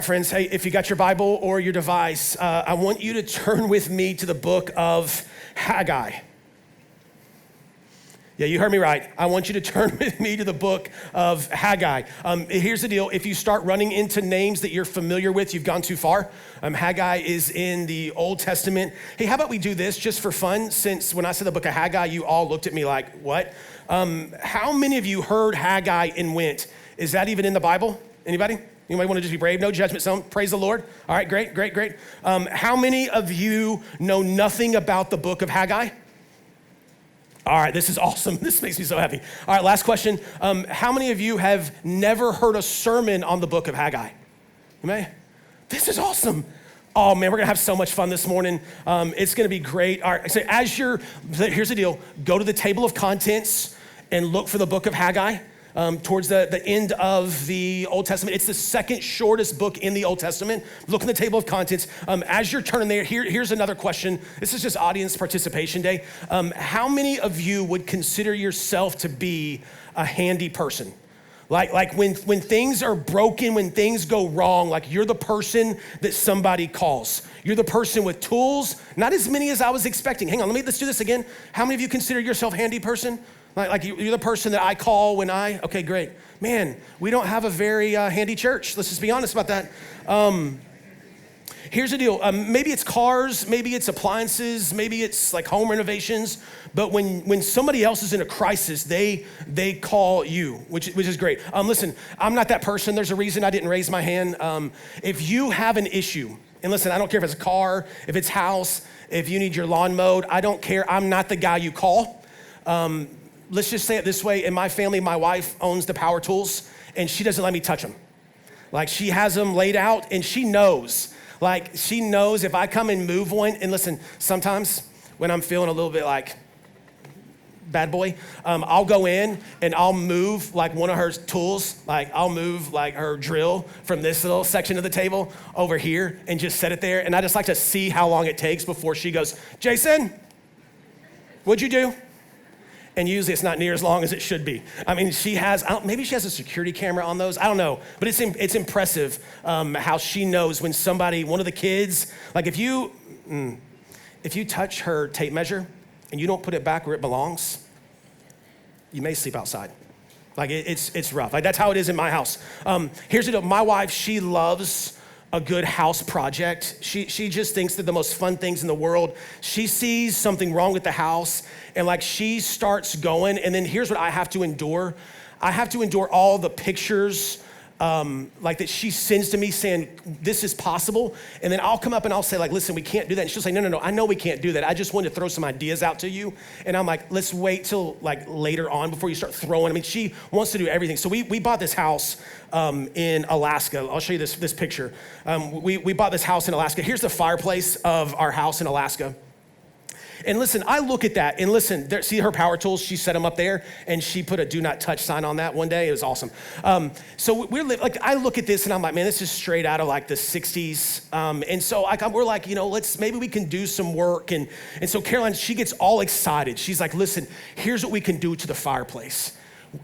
Friends, hey, if you got your Bible or your device, I want you to turn with me to the book of Haggai. Yeah, you heard me right. I want you to turn with me to the book of Haggai. Here's the deal. If you start running into names that you're familiar with, you've gone too far. Haggai is in the Old Testament. Hey, how about we do this just for fun? Since when I said the book of Haggai, you all looked at me like, what? How many of you heard Haggai and went, is that even in the Bible? Anybody? Anybody want to just be brave? No judgment zone. Praise the Lord. All right, great. How many of you know nothing about the book of Haggai? All right, this is awesome. This makes me so happy. All right, last question. How many of you have never heard a sermon on the book of Haggai? You may? This is awesome. Oh man, we're gonna have so much fun this morning. It's gonna be great. All right, so here's the deal. Go to the table of contents and look for the book of Haggai. Towards the end of the Old Testament. It's the second shortest book in the Old Testament. Look in the table of contents. As you're turning there, here's another question. This is just audience participation day. How many of you would consider yourself to be a handy person? Like when things are broken, when things go wrong, like you're the person that somebody calls. You're the person with tools, not as many as I was expecting. Hang on, let's do this again. How many of you consider yourself a handy person? Like you're the person that I call when okay, great. Man, we don't have a very handy church. Let's just be honest about that. Here's the deal. Maybe it's cars, maybe it's appliances, maybe it's like home renovations. But when somebody else is in a crisis, they call you, which is great. Listen, I'm not that person. There's a reason I didn't raise my hand. If you have an issue, and listen, I don't care if it's a car, if it's house, if you need your lawn mowed, I don't care. I'm not the guy you call. Let's just say it this way. In my family, my wife owns the power tools and she doesn't let me touch them. Like she has them laid out and she knows if I come and move one, and listen, sometimes when I'm feeling a little bit like bad boy, I'll go in and I'll move like one of her tools. Like I'll move like her drill from this little section of the table over here and just set it there. And I just like to see how long it takes before she goes, Jason, what'd you do? And usually it's not near as long as it should be. I mean, maybe she has a security camera on those. I don't know, but it's impressive how she knows when one of the kids, like if you touch her tape measure and you don't put it back where it belongs, you may sleep outside. Like it's rough. Like that's how it is in my house. Here's the deal. My wife, she loves a good house project. She just thinks that the most fun things in the world. She sees something wrong with the house and like she starts going, and then here's what I have to endure. I have to endure all the pictures like that she sends to me saying, this is possible. And then I'll come up and I'll say like, listen, we can't do that. And she'll say, no, I know we can't do that. I just wanted to throw some ideas out to you. And I'm like, let's wait till like later on before you start throwing. I mean, she wants to do everything. So we bought this house in Alaska. I'll show you this picture. We bought this house in Alaska. Here's the fireplace of our house in Alaska. And listen, I look at that and listen, see her power tools, she set them up there and she put a do not touch sign on that one day. It was awesome. So I look at this and I'm like, man, this is straight out of like the 60s. And so we're like, maybe we can do some work. And so Caroline, she gets all excited. She's like, listen, here's what we can do to the fireplace.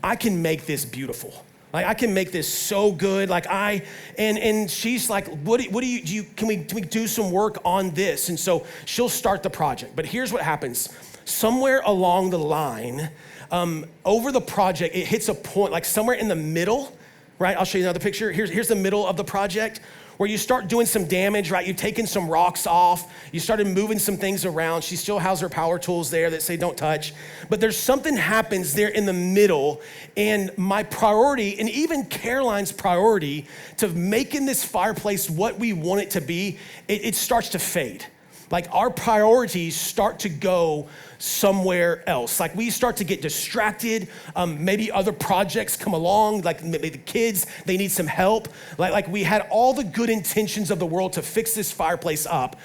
I can make this beautiful. Like I can make this so good. And she's like, can we do some work on this? And so she'll start the project. But here's what happens. Somewhere along the line, over the project, it hits a point, like somewhere in the middle, right? I'll show you another picture. Here's the middle of the project where you start doing some damage, right? You've taken some rocks off. You started moving some things around. She still has her power tools there that say don't touch. But there's something happens there in the middle, and my priority, and even Caroline's priority to making this fireplace what we want it to be, it starts to fade. Like our priorities start to go somewhere else. Like we start to get distracted. Maybe other projects come along, like maybe the kids, they need some help. Like we had all the good intentions of the world to fix this fireplace up.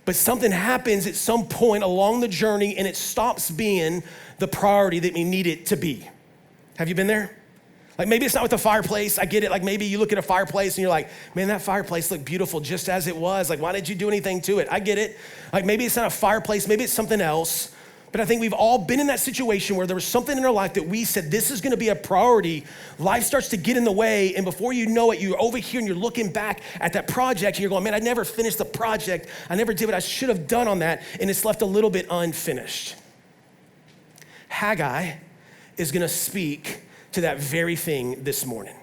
But something happens at some point along the journey and it stops being the priority that we need it to be. Have you been there? Like maybe it's not with the fireplace, I get it. Like maybe you look at a fireplace and you're like, man, that fireplace looked beautiful just as it was. Like why did you do anything to it? I get it. Like maybe it's not a fireplace, maybe it's something else. But I think we've all been in that situation where there was something in our life that we said, this is gonna be a priority. Life starts to get in the way, and before you know it, you're over here and you're looking back at that project and you're going, man, I never finished the project. I never did what I should have done on that, and it's left a little bit unfinished. Haggai is gonna speak to that very thing this morning.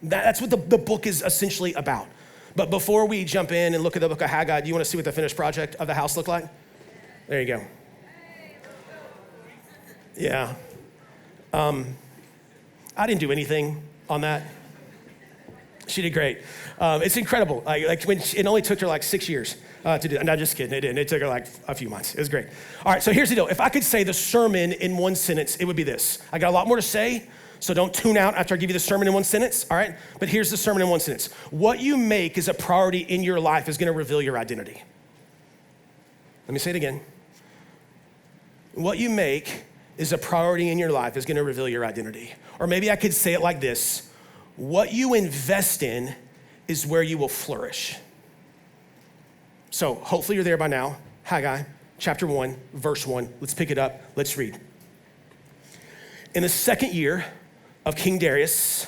That's what the book is essentially about. But before we jump in and look at the book of Haggai, do you wanna see what the finished project of the house looked like? There you go. Yeah. I didn't do anything on that. She did great. It's incredible. Like when it only took her like 6 years to do that. No, just kidding. It didn't. It took her like a few months. It was great. All right, so here's the deal. If I could say the sermon in one sentence, it would be this. I got a lot more to say, so don't tune out after I give you the sermon in one sentence, all right? But here's the sermon in one sentence. What you make as a priority in your life is gonna reveal your identity. Let me say it again. What you make is a priority in your life is gonna reveal your identity. Or maybe I could say it like this. What you invest in is where you will flourish. So hopefully you're there by now. Haggai, chapter 1, verse 1. Let's pick it up, let's read. In the second year of King Darius,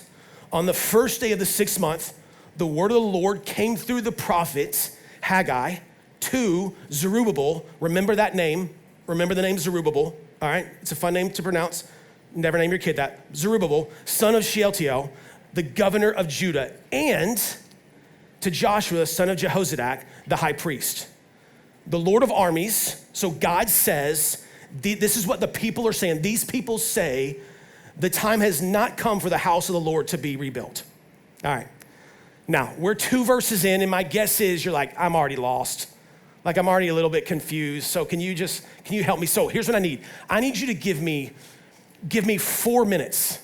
on the first day of the 6th month, the word of the Lord came through the prophet Haggai to Zerubbabel. Remember that name. Remember the name Zerubbabel. All right, it's a fun name to pronounce. Never name your kid that. Zerubbabel, son of Shealtiel, the governor of Judah, and to Joshua, son of Jehozadak, the high priest. The Lord of armies, so God says, this is what the people are saying. These people say, the time has not come for the house of the Lord to be rebuilt. All right, now we're 2 verses in, and my guess is you're like, I'm already lost. Like I'm already a little bit confused. So can you help me? So here's what I need. I need you to give me 4 minutes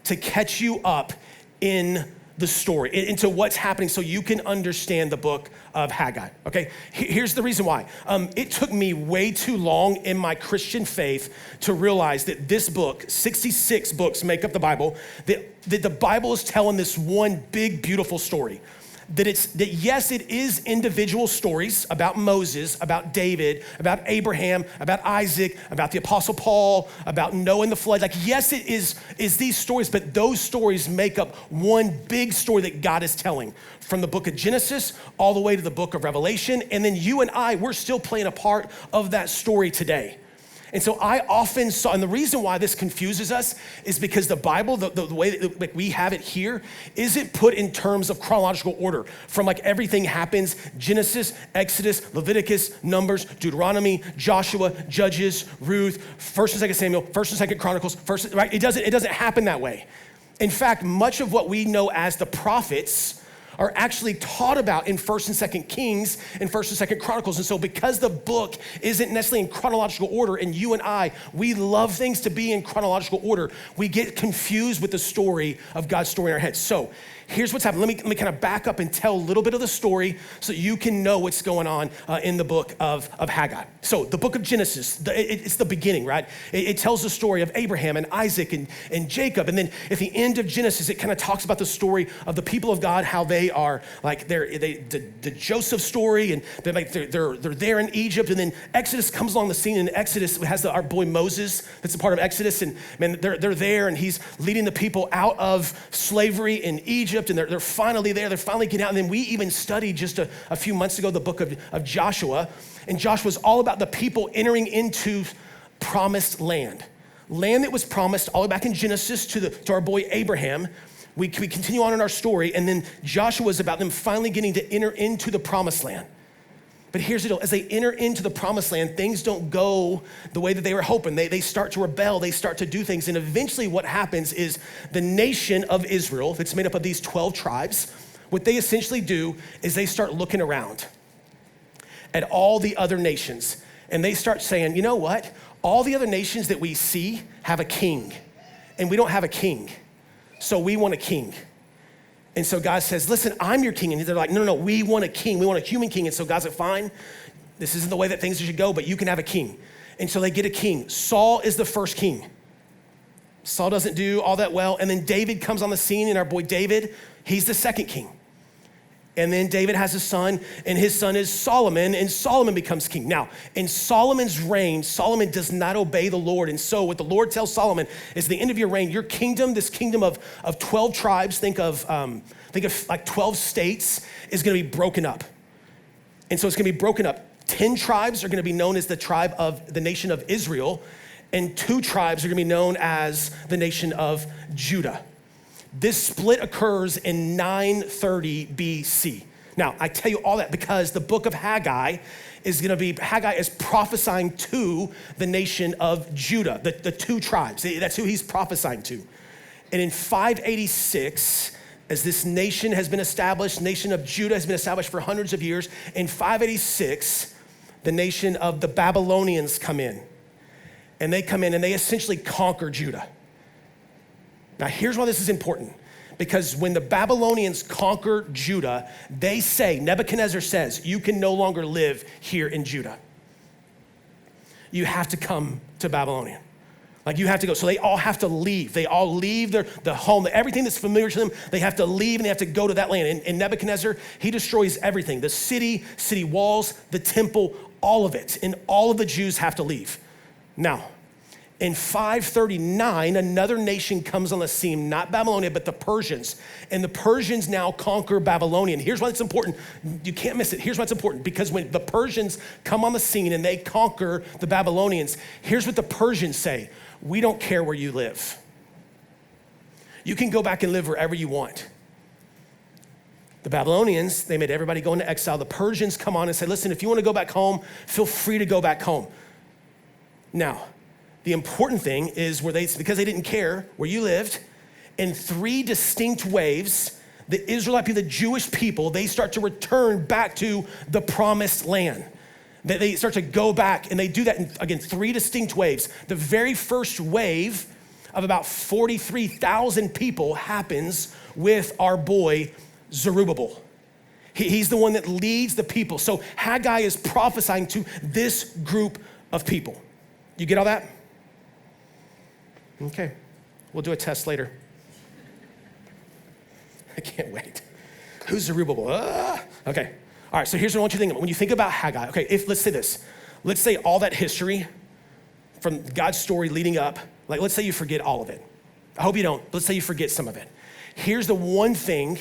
to catch you up in the story, into what's happening so you can understand the book of Haggai, okay? Here's the reason why. It took me way too long in my Christian faith to realize that this book, 66 books make up the Bible, that the Bible is telling this one big, beautiful story. That yes, it is individual stories about Moses, about David, about Abraham, about Isaac, about the Apostle Paul, about Noah and the flood. Like, yes, it is these stories, but those stories make up one big story that God is telling from the book of Genesis all the way to the book of Revelation. And then you and I, we're still playing a part of that story today. And so I often saw, and the reason why this confuses us is because the Bible, the way that like we have it here, isn't put in terms of chronological order from like everything happens, Genesis, Exodus, Leviticus, Numbers, Deuteronomy, Joshua, Judges, Ruth, 1st and 2nd Samuel, 1st and 2nd Chronicles, right? It doesn't happen that way. In fact, much of what we know as the prophets are actually taught about in 1st and 2nd Kings and 1st and 2nd Chronicles. And so because the book isn't necessarily in chronological order, and you and I, we love things to be in chronological order, we get confused with the story of God's story in our heads. So here's what's happening. Let me kind of back up and tell a little bit of the story so you can know what's going on in the book of Haggai. So the book of Genesis, it's the beginning, right? It tells the story of Abraham and Isaac and Jacob. And then at the end of Genesis, it kind of talks about the story of the people of God, how they are like the Joseph story, and they're there in Egypt. And then Exodus comes along the scene, and Exodus has our boy Moses that's a part of Exodus. And man, they're there, and he's leading the people out of slavery in Egypt. And they're finally there, they're finally getting out. And then we even studied just a few months ago the book of Joshua. And Joshua's all about the people entering into promised land that was promised all the way back in Genesis to our boy Abraham. We continue on in our story, and then Joshua is about them finally getting to enter into the promised land. But here's the deal, as they enter into the promised land, things don't go the way that they were hoping. They start to rebel, they start to do things, and eventually what happens is the nation of Israel, that's made up of these 12 tribes, what they essentially do is they start looking around at all the other nations, and they start saying, you know what? All the other nations that we see have a king, and we don't have a king, so we want a king. And so God says, listen, I'm your king. And they're like, no, we want a king. We want a human king. And so God's like, fine, this isn't the way that things should go, but you can have a king. And so they get a king. Saul is the first king. Saul doesn't do all that well. And then David comes on the scene, and our boy David, he's the second king. And then David has a son, and his son is Solomon, and Solomon becomes king. Now, in Solomon's reign, Solomon does not obey the Lord. And so what the Lord tells Solomon is the end of your reign, your kingdom, this kingdom of 12 tribes, think of like 12 states, is gonna be broken up. And so it's gonna be broken up. 10 tribes are gonna be known as the tribe of the nation of Israel, and 2 tribes are gonna be known as the nation of Judah. This split occurs in 930 BC. Now, I tell you all that because the book of Haggai is prophesying to the nation of Judah, the 2 tribes. That's who he's prophesying to. And in 586, as this nation has been established, nation of Judah has been established for hundreds of years, in 586, the nation of the Babylonians come in. And they come in and they essentially conquer Judah. Now, here's why this is important. Because when the Babylonians conquer Judah, Nebuchadnezzar says, you can no longer live here in Judah. You have to come to Babylonia. Like you have to go. So they all have to leave. They all leave the home, everything that's familiar to them, they have to leave and they have to go to that land. And Nebuchadnezzar, he destroys everything. The city walls, the temple, all of it. And all of the Jews have to leave. Now, in 539, another nation comes on the scene, not Babylonia, but the Persians. And the Persians now conquer Babylonia. And here's why it's important. You can't miss it. Here's why it's important. Because when the Persians come on the scene and they conquer the Babylonians, here's what the Persians say. We don't care where you live. You can go back and live wherever you want. The Babylonians, they made everybody go into exile. The Persians come on and say, listen, if you want to go back home, feel free to go back home. Now, the important thing is because they didn't care where you lived, in 3 distinct waves, the Israelite people, the Jewish people, they start to return back to the promised land. They start to go back, and they do that in, again, 3 distinct waves. The very first wave of about 43,000 people happens with our boy Zerubbabel. He's the one that leads the people. So Haggai is prophesying to this group of people. You get all that? Okay, we'll do a test later. I can't wait. Who's Zerubbabel? Okay, all right, so here's what I want you to think about. When you think about Haggai, okay, let's say this. Let's say all that history from God's story leading up, like let's say you forget all of it. I hope you don't, but let's say you forget some of it. Here's the one thing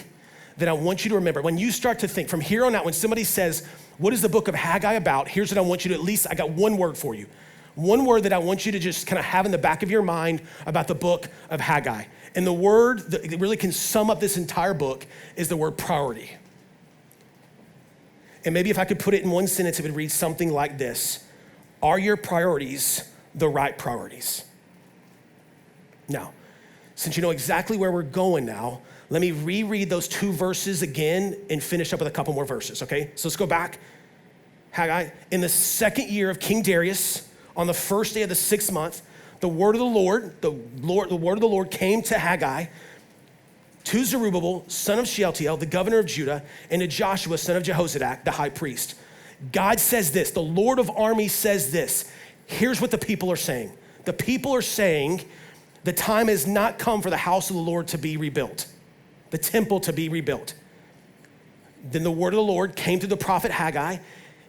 that I want you to remember. When you start to think from here on out, when somebody says, what is the book of Haggai about? Here's what I want you to I got one word for you. One word that I want you to just kind of have in the back of your mind about the book of Haggai. And the word that really can sum up this entire book is the word priority. And maybe if I could put it in one sentence, it would read something like this. Are your priorities the right priorities? Now, since you know exactly where we're going now, let me reread those 2 verses again and finish up with a couple more verses, okay? So let's go back. Haggai, in the 2nd year of King Darius, on the 1st day of the 6th month, the word of the Lord came to Haggai, to Zerubbabel, son of Shealtiel, the governor of Judah, and to Joshua, son of Jehozadak, the high priest. God says this, the Lord of armies says this. Here's what the people are saying. The people are saying, the time has not come for the house of the Lord to be rebuilt, the temple to be rebuilt. Then the word of the Lord came to the prophet Haggai.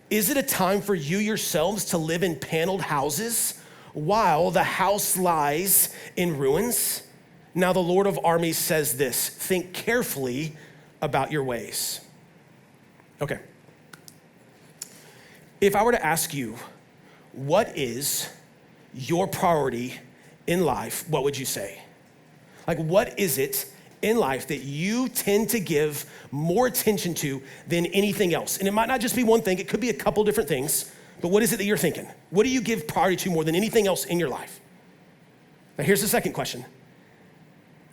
Is it a time for you yourselves to live in paneled houses while the house lies in ruins? Now the Lord of armies says this, think carefully about your ways. Okay. If I were to ask you, what is your priority in life, what would you say? Like, what is it in life that you tend to give more attention to than anything else? And it might not just be one thing, it could be a couple different things, but what is it that you're thinking? What do you give priority to more than anything else in your life? Now here's the second question.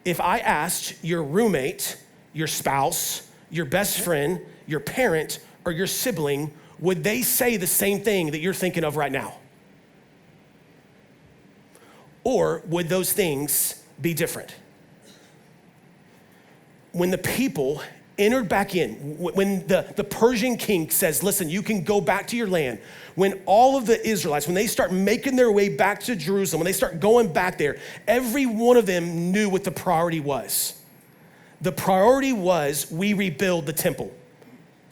If I asked your roommate, your spouse, your best friend, your parent, or your sibling, would they say the same thing that you're thinking of right now? Or would those things be different? When the people entered back in, when the Persian king says, listen, you can go back to your land, when all of the Israelites, when they start making their way back to Jerusalem, when they start going back there, every one of them knew what the priority was. The priority was, we rebuild the temple.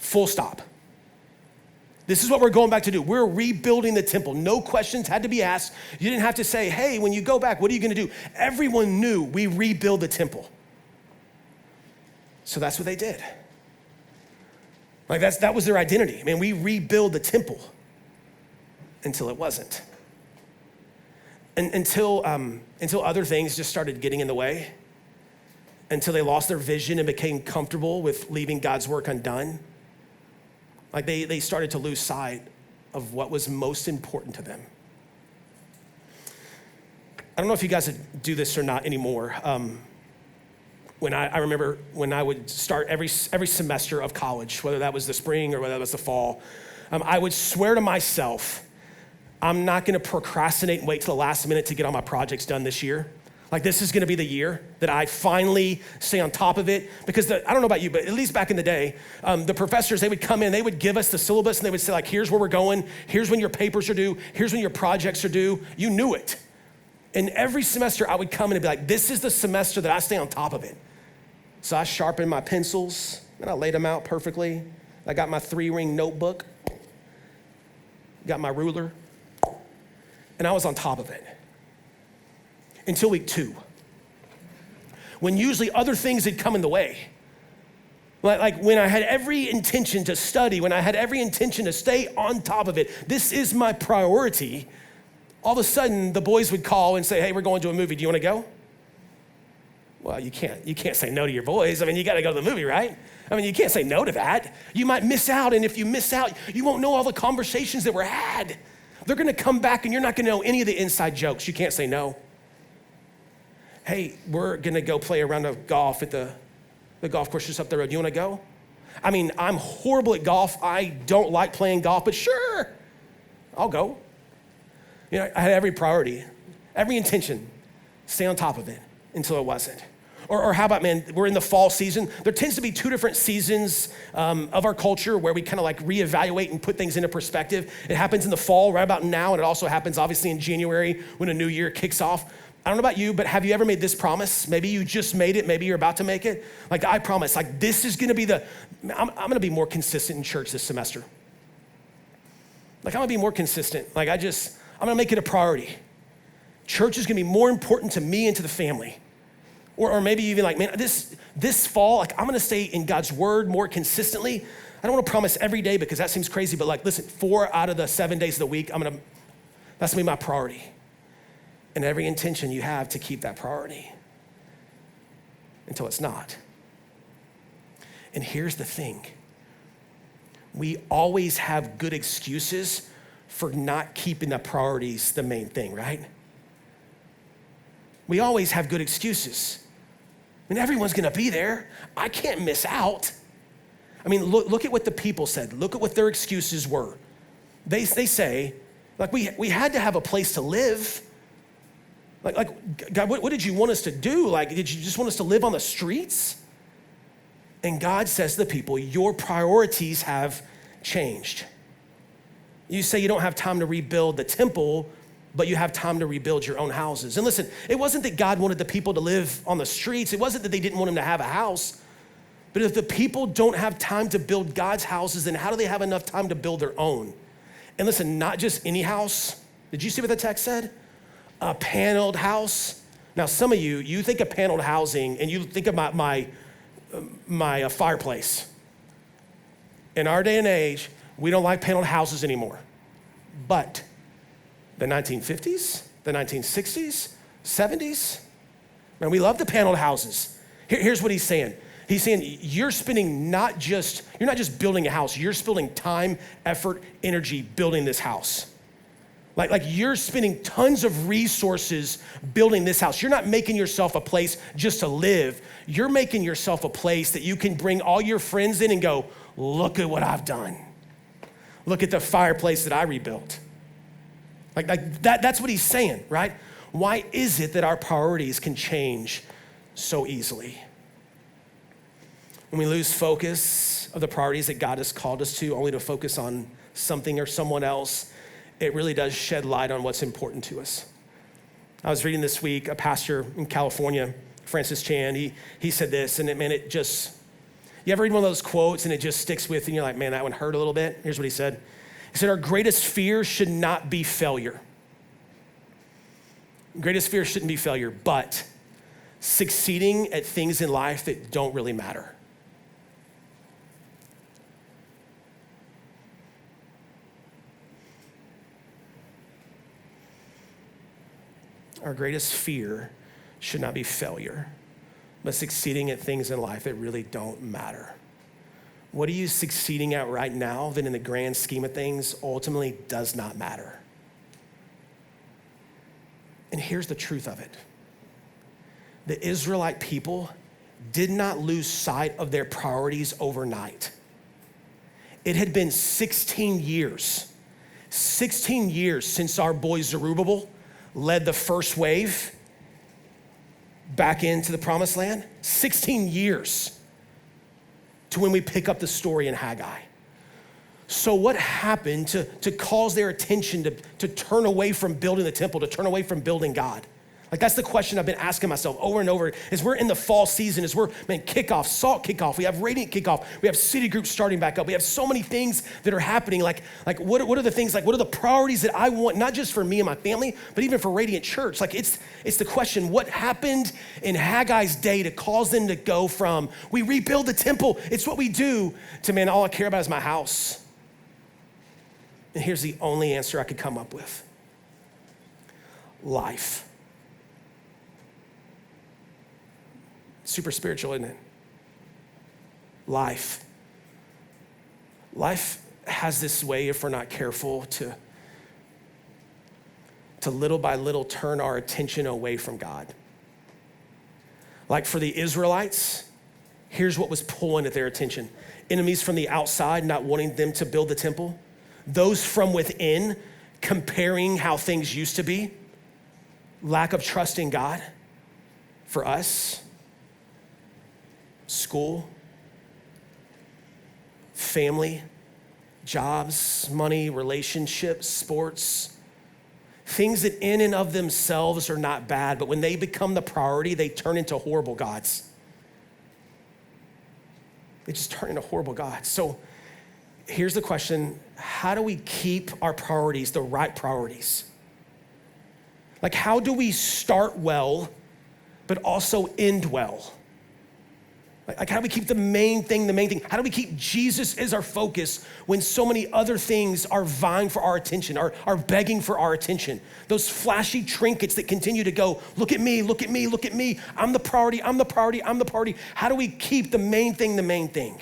Full stop. This is what we're going back to do. We're rebuilding the temple. No questions had to be asked. You didn't have to say, hey, when you go back, what are you going to do? Everyone knew we rebuild the temple. So that's what they did. Like that was their identity. I mean, we rebuild the temple until it wasn't. And until other things just started getting in the way, until they lost their vision and became comfortable with leaving God's work undone. Like they started to lose sight of what was most important to them. I don't know if you guys do this or not anymore. When I remember when I would start every semester of college, whether that was the spring or whether that was the fall, I would swear to myself, I'm not gonna procrastinate and wait till the last minute to get all my projects done this year. Like this is gonna be the year that I finally stay on top of it. Because I don't know about you, but at least back in the day, the professors, they would come in, they would give us the syllabus and they would say like, here's where we're going, here's when your papers are due, here's when your projects are due. You knew it. And every semester I would come in and be like, this is the semester that I stay on top of it. So I sharpened my pencils and I laid them out perfectly. I got my 3-ring notebook, got my ruler, and I was on top of it. Until week 2, when usually other things had come in the way. Like when I had every intention to study, when I had every intention to stay on top of it, this is my priority. All of a sudden, the boys would call and say, hey, we're going to a movie, do you wanna go? Well, you can't say no to your boys. I mean, you gotta go to the movie, right? I mean, you can't say no to that. You might miss out, and if you miss out, you won't know all the conversations that were had. They're gonna come back and you're not gonna know any of the inside jokes. You can't say no. Hey, we're gonna go play a round of golf at the golf course just up the road. You wanna go? I mean, I'm horrible at golf. I don't like playing golf, but sure, I'll go. You know, I had every priority, every intention, stay on top of it until it wasn't. Or how about, man, we're in the fall season. There tends to be 2 different seasons of our culture where we kind of like reevaluate and put things into perspective. It happens in the fall, right about now, and it also happens obviously in January when a new year kicks off. I don't know about you, but have you ever made this promise? Maybe you just made it, maybe you're about to make it. Like I promise, like this is gonna be I'm gonna be more consistent in church this semester. Like I'm gonna be more consistent. Like I'm gonna make it a priority. Church is gonna be more important to me and to the family. Or maybe even like, man, this fall, like I'm gonna stay in God's word more consistently. I don't wanna promise every day because that seems crazy, but like, listen, 4 out of the 7 days of the week, that's gonna be my priority. And every intention you have to keep that priority until it's not. And here's the thing. We always have good excuses for not keeping the priorities the main thing, right? We always have good excuses. I mean, everyone's gonna be there. I can't miss out. I mean, look at what the people said. Look at what their excuses were. They say, like, we had to have a place to live. Like God, what did you want us to do? Like, did you just want us to live on the streets? And God says to the people, your priorities have changed. You say you don't have time to rebuild the temple, but you have time to rebuild your own houses. And listen, it wasn't that God wanted the people to live on the streets. It wasn't that they didn't want them to have a house. But if the people don't have time to build God's houses, then how do they have enough time to build their own? And listen, not just any house. Did you see what the text said? A paneled house. Now, some of you think of paneled housing and you think about my fireplace. In our day and age, we don't like paneled houses anymore. But the 1950s, the 1960s, 70s, man, we love the paneled houses. Here's what he's saying. He's saying you're not just building a house, you're spending time, effort, energy building this house. Like you're spending tons of resources building this house. You're not making yourself a place just to live. You're making yourself a place that you can bring all your friends in and go, look at what I've done. Look at the fireplace that I rebuilt. Like that's what he's saying, right? Why is it that our priorities can change so easily? When we lose focus of the priorities that God has called us to, only to focus on something or someone else, it really does shed light on what's important to us. I was reading this week, a pastor in California, Francis Chan, he said this, and it You ever read one of those quotes and it just sticks with you and you're like, man, that one hurt a little bit? Here's what he said. He said, our greatest fear should not be failure. Greatest fear shouldn't be failure, but succeeding at things in life that don't really matter. Our greatest fear should not be failure, but succeeding at things in life that really don't matter. What are you succeeding at right now that in the grand scheme of things ultimately does not matter? And here's the truth of it. The Israelite people did not lose sight of their priorities overnight. It had been 16 years since our boy Zerubbabel led the first wave back into the promised land. 16 years to when we pick up the story in Haggai. So what happened to cause their attention to turn away from building the temple, to turn away from building God? Like, that's the question I've been asking myself over and over as we're in the fall season, as we're, kickoff, Salt kickoff, we have Radiant kickoff, we have city groups starting back up. We have so many things that are happening. Like what are the things, like what are the priorities that I want, not just for me and my family, but even for Radiant Church? Like it's the question, what happened in Haggai's day to cause them to go from, we rebuild the temple, it's what we do, to, man, all I care about is my house. And here's the only answer I could come up with. Life. Super spiritual, isn't it? Life. Life has this way, if we're not careful, to little by little turn our attention away from God. Like for the Israelites, here's what was pulling at their attention. Enemies from the outside not wanting them to build the temple. Those from within comparing how things used to be. Lack of trust in God. For us, school, family, jobs, money, relationships, sports, things that in and of themselves are not bad, but when they become the priority, they turn into horrible gods. They just turn into horrible gods. So here's the question, how do we keep our priorities the right priorities? Like, how do we start well, but also end well? Like, how do we keep the main thing? How do we keep Jesus as our focus when so many other things are vying for our attention, are begging for our attention? Those flashy trinkets that continue to go, look at me, look at me, look at me. I'm the priority, I'm the priority, I'm the priority. How do we keep the main thing the main thing?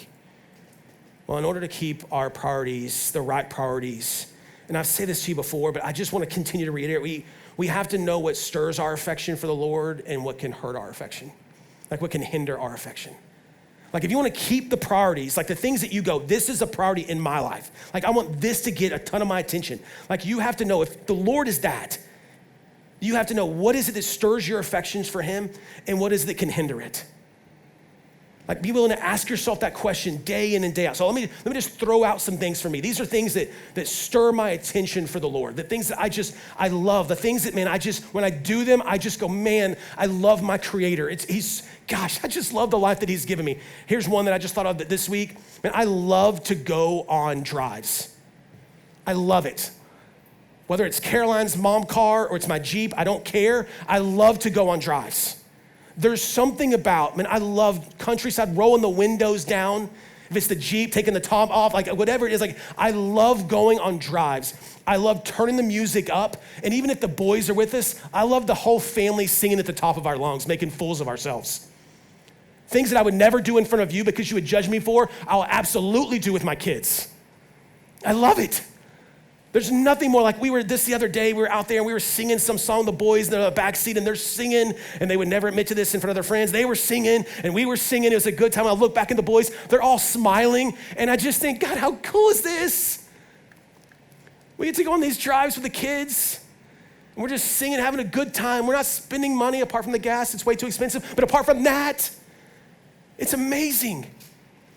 Well, in order to keep our priorities, the right priorities, and I've said this to you before, but I just want to continue to reiterate, we have to know what stirs our affection for the Lord and what can hurt our affection, like what can hinder our affection. Like if you want to keep the priorities, like the things that you go, this is a priority in my life. Like I want this to get a ton of my attention. Like you have to know if the Lord is that, you have to know what is it that stirs your affections for him and what is it that can hinder it. Like be willing to ask yourself that question day in and day out. So let me just throw out some things for me. These are things that stir my attention for the Lord. The things that I love. The things that, man, when I do them, I just go, man, I love my Creator. Gosh, I just love the life that he's given me. Here's one that I just thought of this week. Man, I love to go on drives. I love it. Whether it's Caroline's mom car or it's my Jeep, I don't care. I love to go on drives. There's something about, man, I love countryside, rolling the windows down. If it's the Jeep, taking the top off, like whatever it is, like I love going on drives. I love turning the music up. And even if the boys are with us, I love the whole family singing at the top of our lungs, making fools of ourselves. Things that I would never do in front of you because you would judge me for, I'll absolutely do with my kids. I love it. There's nothing more like the other day, we were out there and we were singing some song, the boys in the backseat, and they're singing, and they would never admit to this in front of their friends. They were singing, and we were singing. It was a good time. I look back at the boys, they're all smiling, and I just think, God, how cool is this? We get to go on these drives with the kids, and we're just singing, having a good time. We're not spending money apart from the gas. It's way too expensive, but apart from that, it's amazing.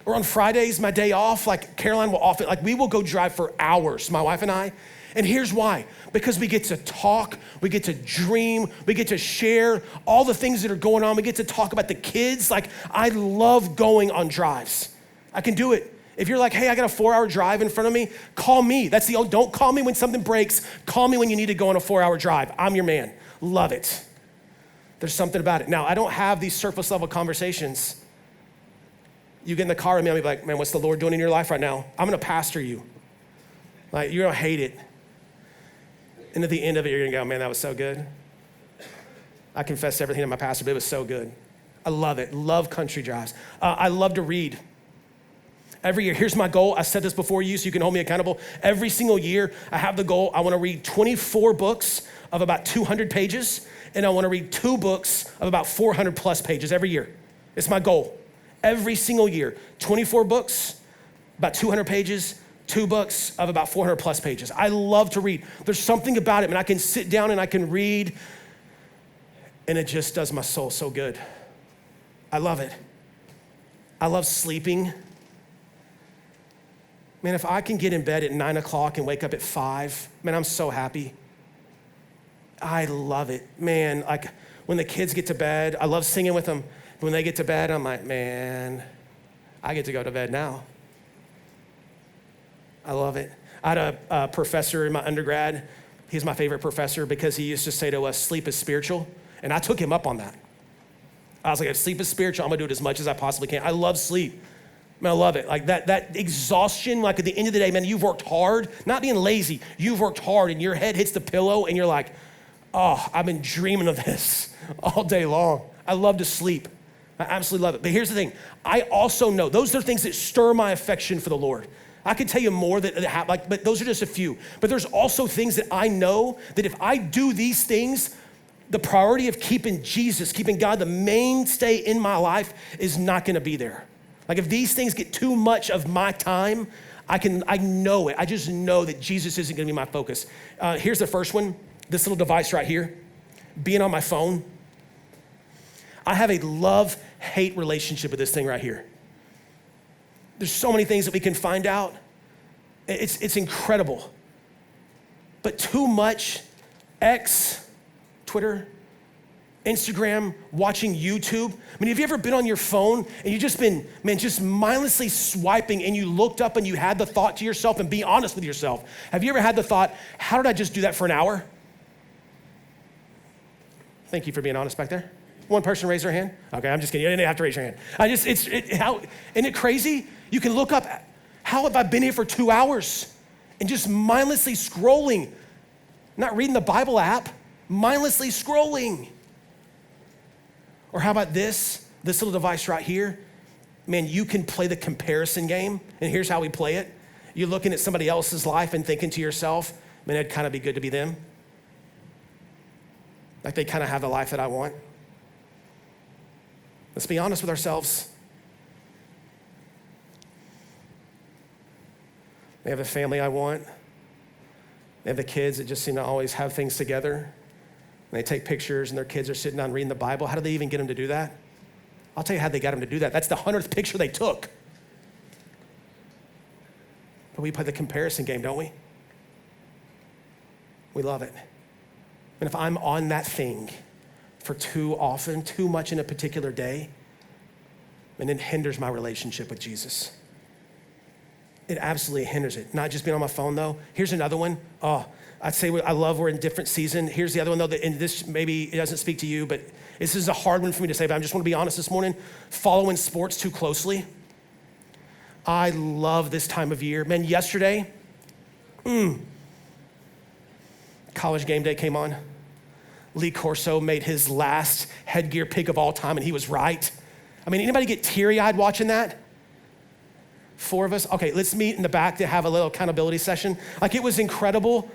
Or on Fridays, my day off, like Caroline will often, like we will go drive for hours, my wife and I. And here's why, because we get to talk, we get to dream, we get to share all the things that are going on. We get to talk about the kids. Like I love going on drives. I can do it. If you're like, hey, I got a 4-hour drive in front of me, call me. Don't call me when something breaks. Call me when you need to go on a 4-hour drive. I'm your man. Love it. There's something about it. Now, I don't have these surface level conversations. You get in the car with me, I'll be like, man, what's the Lord doing in your life right now? I'm gonna pastor you. Like, you're gonna hate it. And at the end of it, you're gonna go, man, that was so good. I confessed everything to my pastor, but it was so good. I love it. Love country drives. I love to read. Every year, here's my goal. I said this before you, so you can hold me accountable. Every single year, I have the goal. I want to read 24 books of about 200 pages, and I want to read 2 books of about 400 plus pages every year. It's my goal. Every single year, 24 books, about 200 pages, 2 books of about 400 plus pages. I love to read. There's something about it, man. I can sit down and I can read, and it just does my soul so good. I love it. I love sleeping. Man, if I can get in bed at 9 o'clock and wake up at 5, man, I'm so happy. I love it. Man, like when the kids get to bed, I love singing with them. When they get to bed, I'm like, man, I get to go to bed now. I love it. I had a professor in my undergrad. He's my favorite professor because he used to say to us, sleep is spiritual. And I took him up on that. I was like, if sleep is spiritual, I'm gonna do it as much as I possibly can. I love sleep. Man, I love it. Like that exhaustion, like at the end of the day, man, you've worked hard, not being lazy. You've worked hard and your head hits the pillow and you're like, oh, I've been dreaming of this all day long. I love to sleep. I absolutely love it. But here's the thing. I also know those are things that stir my affection for the Lord. I could tell you more that happen, like, but those are just a few. But there's also things that I know that if I do these things, the priority of keeping Jesus, keeping God the mainstay in my life is not gonna be there. Like if these things get too much of my time, I know it. I just know that Jesus isn't gonna be my focus. Here's the first one, this little device right here, being on my phone. I have a love-hate relationship with this thing right here. There's so many things that we can find out. It's incredible. But too much X, Twitter, Instagram, watching YouTube. I mean, have you ever been on your phone and you've just been, man, just mindlessly swiping and you looked up and you had the thought to yourself, and be honest with yourself. Have you ever had the thought, how did I just do that for an hour? Thank you for being honest back there. One person raised their hand? Okay, I'm just kidding. You didn't have to raise your hand. Isn't it crazy? You can look up, how have I been here for 2 hours? And just mindlessly scrolling, not reading the Bible app, mindlessly scrolling. Or how about this little device right here? Man, you can play the comparison game, and here's how we play it. You're looking at somebody else's life and thinking to yourself, man, it'd kind of be good to be them. Like they kind of have the life that I want. Let's be honest with ourselves. They have the family I want. They have the kids that just seem to always have things together. And they take pictures and their kids are sitting down reading the Bible. How do they even get them to do that? I'll tell you how they got them to do that. That's the 100th picture they took. But we play the comparison game, don't we? We love it. And if I'm on that thing for too often, too much in a particular day, and it hinders my relationship with Jesus. It absolutely hinders it. Not just being on my phone though. Here's another one. Oh, I'd say I love we're in different season. Here's the other one though, and this maybe it doesn't speak to you, but this is a hard one for me to say, but I just want to be honest this morning. Following sports too closely. I love this time of year. Man, yesterday, College Game Day came on. Lee Corso made his last headgear pick of all time, and he was right. I mean, anybody get teary-eyed watching that? 4 of us? Okay, let's meet in the back to have a little accountability session. Like, it was incredible.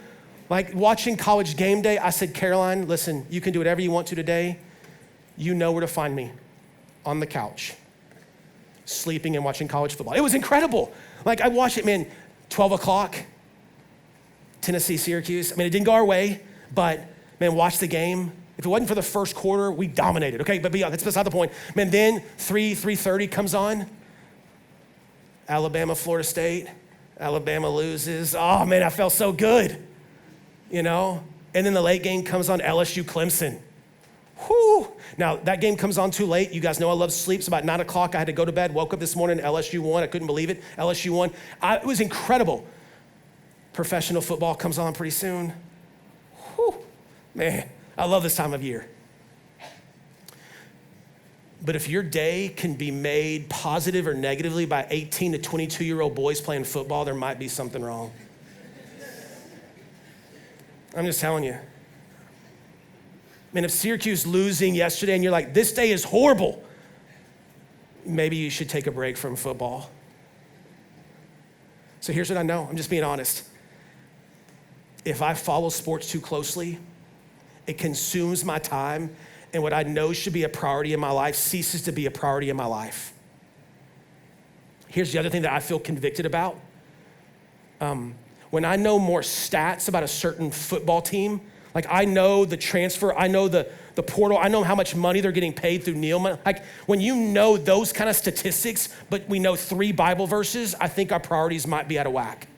Like, watching College Game Day, I said, Caroline, listen, you can do whatever you want to today. You know where to find me, on the couch, sleeping and watching college football. It was incredible. Like, I watched it, man, 12 o'clock, Tennessee, Syracuse. I mean, it didn't go our way, but man, watch the game. If it wasn't for the first quarter, we dominated, okay? But that's beside the point. Man, then 3:30 comes on. Alabama, Florida State. Alabama loses. Oh, man, I felt so good, you know? And then the late game comes on, LSU, Clemson. Whew. Now, that game comes on too late. You guys know I love sleep. So about 9 o'clock, I had to go to bed. Woke up this morning, LSU won. I couldn't believe it. LSU won. It was incredible. Professional football comes on pretty soon. Whew. Man, I love this time of year. But if your day can be made positive or negatively by 18 to 22-year-old boys playing football, there might be something wrong. I'm just telling you. Man, if Syracuse losing yesterday and you're like, this day is horrible, maybe you should take a break from football. So here's what I know. I'm just being honest. If I follow sports too closely, it consumes my time, and what I know should be a priority in my life ceases to be a priority in my life. Here's the other thing that I feel convicted about. When I know more stats about a certain football team, like I know the transfer, I know the portal, I know how much money they're getting paid through Neilman. Like when you know those kind of statistics, but we know 3 Bible verses, I think our priorities might be out of whack.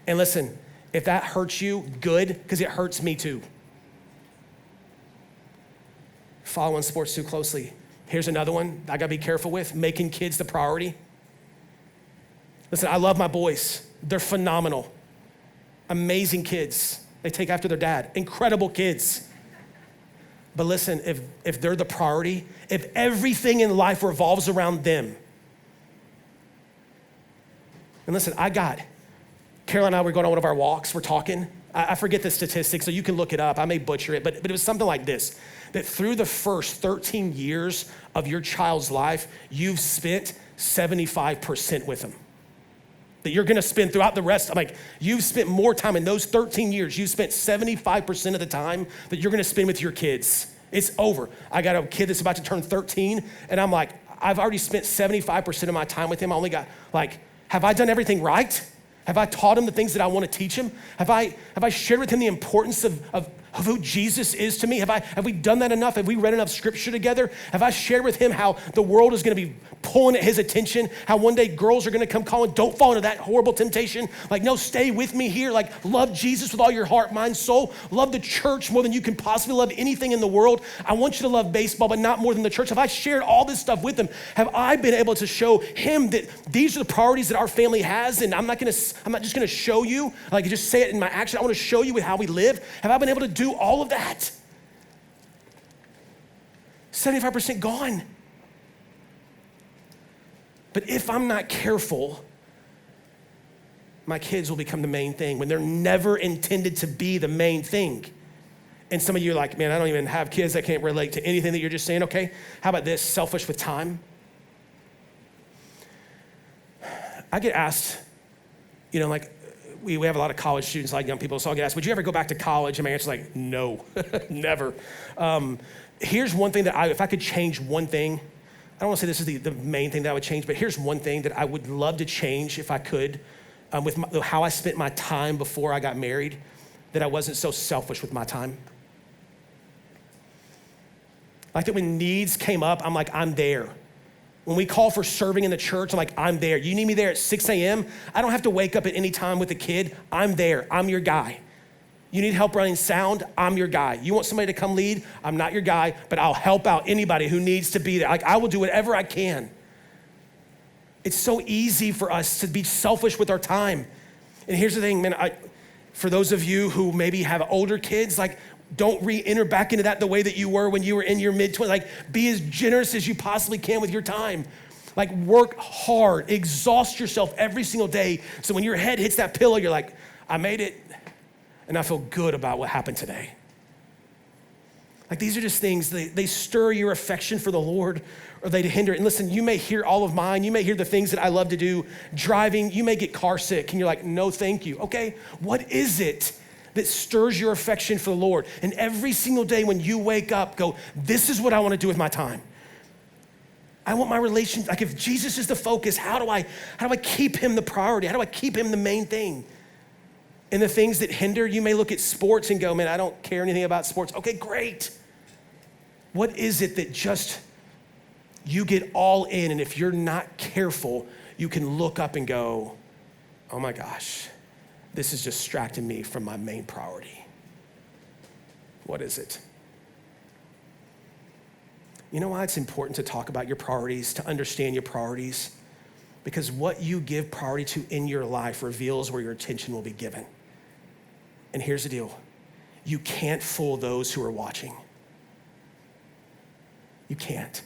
And listen, if that hurts you, good, because it hurts me too. Following sports too closely. Here's another one I gotta be careful with, making kids the priority. Listen, I love my boys. They're phenomenal. Amazing kids. They take after their dad. Incredible kids. But listen, if they're the priority, if everything in life revolves around them. And listen, Carol and I were going on one of our walks, we're talking. I forget the statistics, so you can look it up. I may butcher it, but it was something like this, that through the first 13 years of your child's life, you've spent 75% with them. That you're gonna spend throughout the rest, you've spent more time in those 13 years, you've spent 75% of the time that you're gonna spend with your kids. It's over. I got a kid that's about to turn 13, and I'm like, I've already spent 75% of my time with him. I only got, have I done everything right? Have I taught him the things that I want to teach him? Have I shared with him the importance of who Jesus is to me? Have we done that enough? Have we read enough scripture together? Have I shared with him how the world is going to be pulling at his attention? How one day girls are going to come calling, don't fall into that horrible temptation. No, stay with me here. Love Jesus with all your heart, mind, soul. Love the church more than you can possibly love anything in the world. I want you to love baseball, but not more than the church. Have I shared all this stuff with him? Have I been able to show him that these are the priorities that our family has? And I'm not just going to show you, just say it in my action. I want to show you with how we live. Have I been able to do all of that? 75% gone. But if I'm not careful, my kids will become the main thing when they're never intended to be the main thing. And some of you are like, man, I don't even have kids. I can't relate to anything that you're just saying. Okay, how about this? Selfish with time. I get asked, we have a lot of college students, young people, so I'll get asked, would you ever go back to college? And my answer's no, never. Here's one thing that if I could change one thing, I don't want to say this is the main thing that I would change, but here's one thing that I would love to change if I could, with how I spent my time before I got married, that I wasn't so selfish with my time. That when needs came up, I'm there. When we call for serving in the church, I'm there. You need me there at 6 a.m.? I don't have to wake up at any time with a kid. I'm there. I'm your guy. You need help running sound? I'm your guy. You want somebody to come lead? I'm not your guy, but I'll help out anybody who needs to be there. I will do whatever I can. It's so easy for us to be selfish with our time. And here's the thing, man, for those of you who maybe have older kids, don't re-enter back into that the way that you were when you were in your mid-20s. Be as generous as you possibly can with your time. Work hard, exhaust yourself every single day. So when your head hits that pillow, you're like, I made it, and I feel good about what happened today. These are just things, they stir your affection for the Lord, or they hinder it. And listen, you may hear all of mine. You may hear the things that I love to do, driving. You may get car sick, and you're like, no, thank you. Okay, what is it that stirs your affection for the Lord? And every single day when you wake up, go, this is what I want to do with my time. I want my relationship, if Jesus is the focus, how do I keep him the priority? How do I keep him the main thing? And the things that hinder, you may look at sports and go, man, I don't care anything about sports. Okay, great. What is it that just you get all in, and if you're not careful, you can look up and go, oh my gosh, this is distracting me from my main priority. What is it? You know why it's important to talk about your priorities, to understand your priorities? Because what you give priority to in your life reveals where your attention will be given. And here's the deal. You can't fool those who are watching. You can't.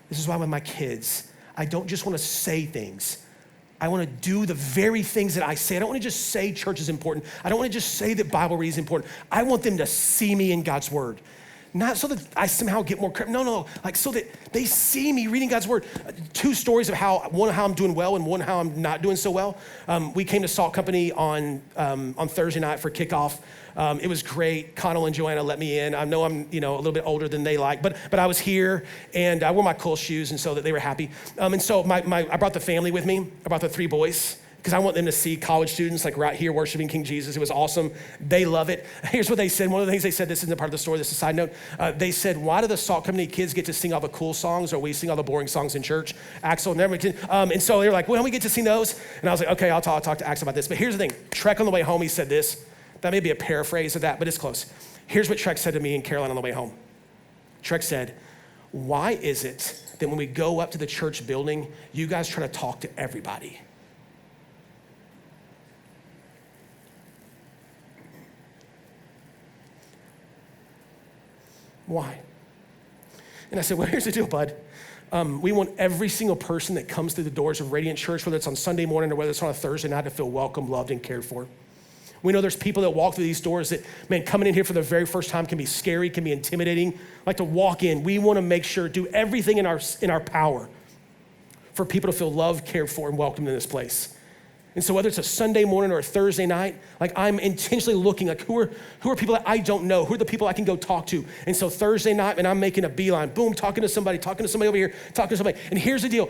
This is why with my kids, I don't just want to say things. I want to do the very things that I say. I don't want to just say church is important. I don't want to just say that Bible reading is important. I want them to see me in God's word. Not so that I somehow get more credit. No. Like so that they see me reading God's word. Two stories of one how I'm doing well and one how I'm not doing so well. We came to Salt Company on Thursday night for kickoff. It was great. Connell and Joanna let me in. I know I'm a little bit older than they like, but I was here and I wore my cool shoes and so that they were happy. And so I brought the family with me. I brought the 3 boys, because I want them to see college students like right here worshiping King Jesus. It was awesome. They love it. Here's what they said. One of the things they said, this isn't part of the story, this is a side note. They said, why do the Salt Company kids get to sing all the cool songs or we sing all the boring songs in church? Axel and everyone. And so they were like, well, we get to sing those. And I was like, okay, I'll talk to Axel about this. But here's the thing. Trek on the way home, he said this. That may be a paraphrase of that, but it's close. Here's what Trek said to me and Caroline on the way home. Trek said, why is it that when we go up to the church building, you guys try to talk to everybody? Why? And I said, well, here's the deal, bud. We want every single person that comes through the doors of Radiant Church, whether it's on Sunday morning or whether it's on a Thursday night, to feel welcome, loved, and cared for. We know there's people that walk through these doors that, man, coming in here for the very first time can be scary, can be intimidating. Like to walk in, we want to make sure, do everything in our power for people to feel loved, cared for, and welcomed in this place. And so whether it's a Sunday morning or a Thursday night, like I'm intentionally looking like who are people that I don't know? Who are the people I can go talk to? And so Thursday night, and I'm making a beeline, boom, talking to somebody over here, talking to somebody. And here's the deal.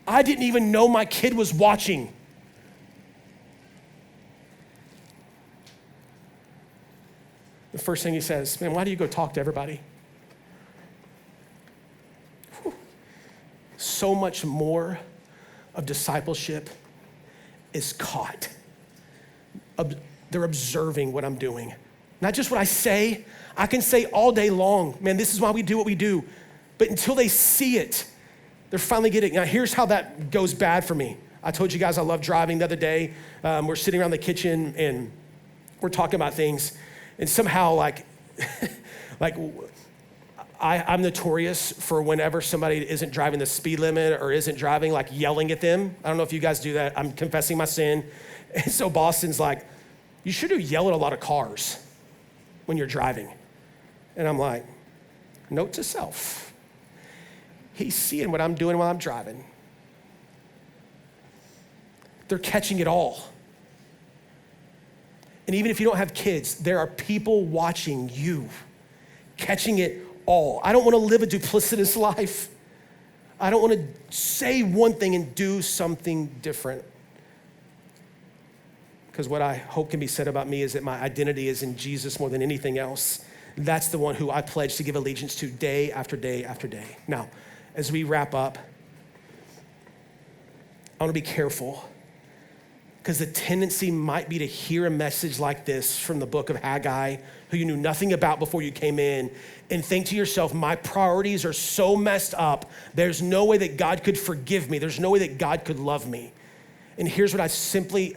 I didn't even know my kid was watching. The first thing he says, man, why do you go talk to everybody? Whew. So much more of discipleship is caught. They're observing what I'm doing. Not just what I say. I can say all day long, man, this is why we do what we do. But until they see it, they're finally getting it. Now, here's how that goes bad for me. I told you guys I love driving the other day. We're sitting around the kitchen and we're talking about things. And somehow, I'm notorious for whenever somebody isn't driving the speed limit or isn't driving, like yelling at them. I don't know if you guys do that. I'm confessing my sin. And so Boston's like, you sure do yell at a lot of cars when you're driving. And I'm like, note to self. He's seeing what I'm doing while I'm driving. They're catching it all. And even if you don't have kids, there are people watching you, catching it all. I don't want to live a duplicitous life. I don't want to say one thing and do something different. Because what I hope can be said about me is that my identity is in Jesus more than anything else. That's the one who I pledge to give allegiance to day after day after day. Now, as we wrap up, I want to be careful, because the tendency might be to hear a message like this from the book of Haggai, who you knew nothing about before you came in, and think to yourself, my priorities are so messed up, there's no way that God could forgive me. There's no way that God could love me. And here's what I simply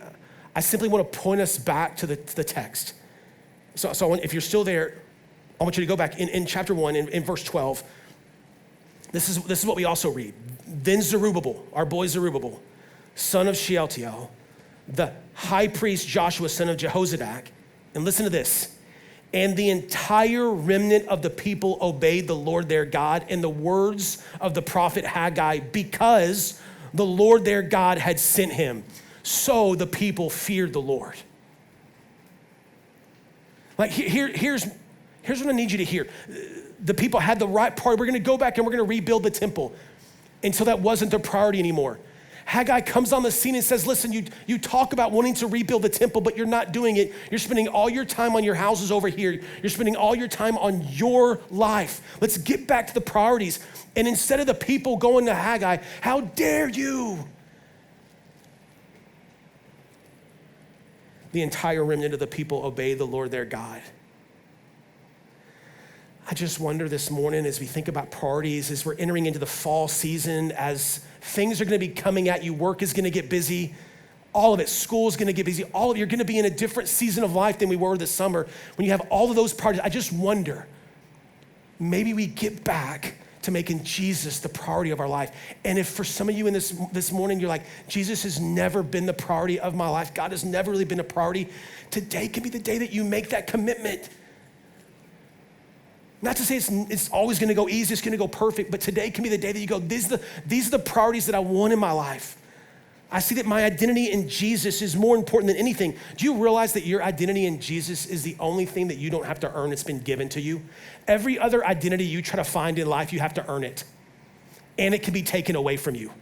want to point us back to the text. So if you're still there, I want you to go back in chapter 1, in verse 12. This is what we also read. Then Zerubbabel, our boy Zerubbabel, son of Shealtiel, the high priest Joshua, son of Jehozadak, and listen to this, and the entire remnant of the people obeyed the Lord their God and the words of the prophet Haggai, because the Lord their God had sent him. So the people feared the Lord. Like here's what I need you to hear. The people had the right priority. We're going to go back and we're going to rebuild the temple, until that wasn't their priority anymore. Haggai comes on the scene and says, listen, you talk about wanting to rebuild the temple, but you're not doing it. You're spending all your time on your houses over here. You're spending all your time on your life. Let's get back to the priorities. And instead of the people going to Haggai, how dare you? The entire remnant of the people obey the Lord their God. I just wonder this morning as we think about priorities, as we're entering into the fall season, as things are gonna be coming at you, work is gonna get busy, all of it, school is gonna get busy, all of you're gonna be in a different season of life than we were this summer. When you have all of those priorities, I just wonder, maybe we get back to making Jesus the priority of our life. And if for some of you in this morning, you're like, Jesus has never been the priority of my life, God has never really been a priority, today can be the day that you make that commitment. Not to say it's always gonna go easy, it's gonna go perfect, but today can be the day that you go, these are the priorities that I want in my life. I see that my identity in Jesus is more important than anything. Do you realize that your identity in Jesus is the only thing that you don't have to earn, it's been given to you? Every other identity you try to find in life, you have to earn it. And it can be taken away from you.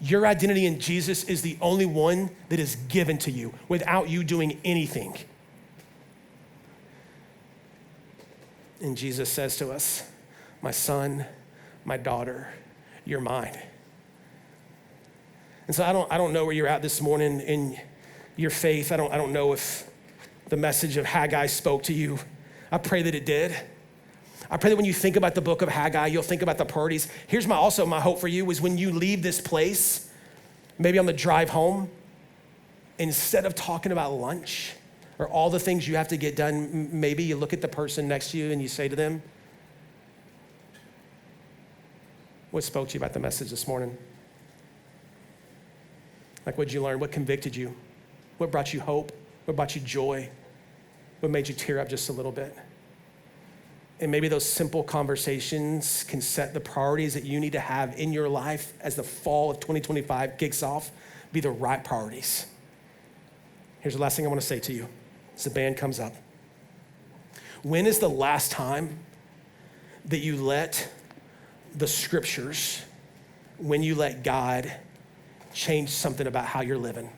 Your identity in Jesus is the only one that is given to you without you doing anything. And Jesus says to us, my son, my daughter, you're mine. And so I don't know where you're at this morning in your faith. I don't know if the message of Haggai spoke to you. I pray that it did. I pray that when you think about the book of Haggai, you'll think about the priorities. Here's my hope for you is when you leave this place, maybe on the drive home, instead of talking about lunch or all the things you have to get done, maybe you look at the person next to you and you say to them, what spoke to you about the message this morning? Like, what did you learn? What convicted you? What brought you hope? What brought you joy? What made you tear up just a little bit? And maybe those simple conversations can set the priorities that you need to have in your life as the fall of 2025 kicks off, be the right priorities. Here's the last thing I want to say to you as the band comes up. When is the last time that you let the scriptures, when you let God change something about how you're living?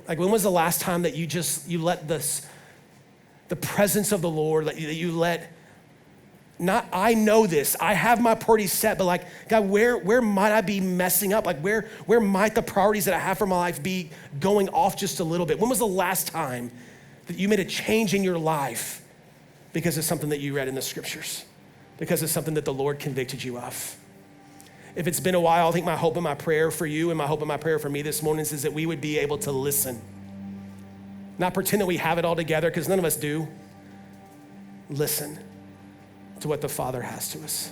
Like, when was the last time that you let the presence of the Lord, that you let, not I know this, I have my priorities set, but like, God, where might I be messing up? Like, where might the priorities that I have for my life be going off just a little bit? When was the last time that you made a change in your life because of something that you read in the scriptures? Because of something that the Lord convicted you of? If it's been a while, I think my hope and my prayer for you and my hope and my prayer for me this morning is that we would be able to listen. Not pretend that we have it all together, because none of us do. Listen to what the Father has to us.